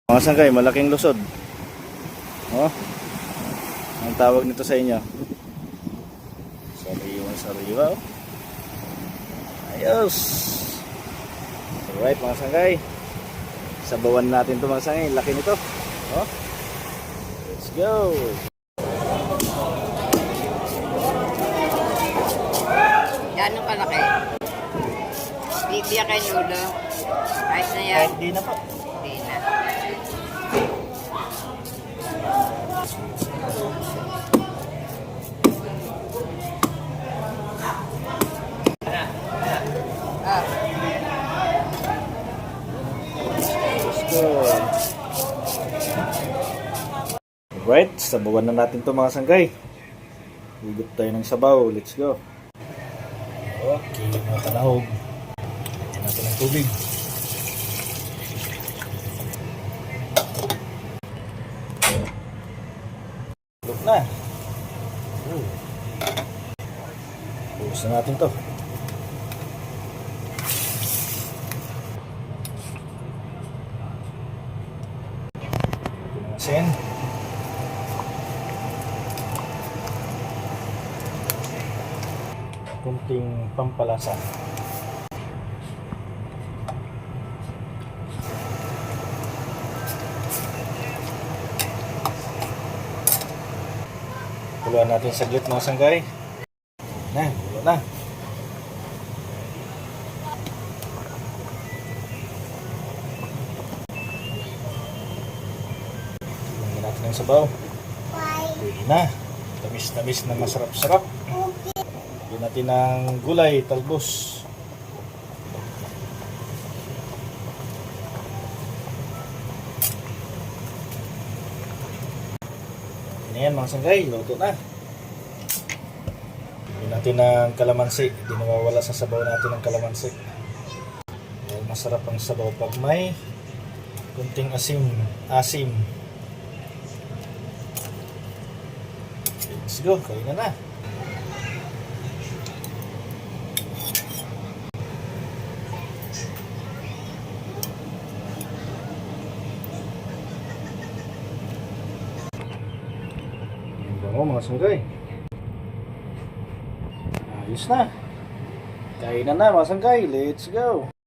Mga sangkay, malaking lusod. Oh, ang tawag nito sa inyo. Sariwa. Oh. Ayos. Alright mga sangkay. Sabawan natin ito mga sangkay. Laki nito. Oh. Let's go. Gano'ng kalaki? Bibigyan kayo nulo. Ayos na yan. Kahit di na po. Hindi na. Ah, Let's go. Alright, sabawan na natin ito mga sangkay. Hugot tayo ng sabaw. Let's go. Okay, mga kalahog. Lagyan natin ng tubig. Look na. Buhos na natin to. Sen. Kunting pampalasa. Kuluan natin saglit mga sanggay. Na, kulo na. Lagyan natin ng sabaw. Pwede na. Tamis-tamis na masarap-sarap. Lagyan natin ng gulay, talbos. Yan mga sanggay, luto na. Lagyan natin ng kalamansi. Hindi nawawala sa sabaw natin ng kalamansi. Dahil masarap ang sabaw pag may kunting asim. Let's go, kain na. Bango mga sanggay. Ayos na. Kain na mga sanggay. Let's go.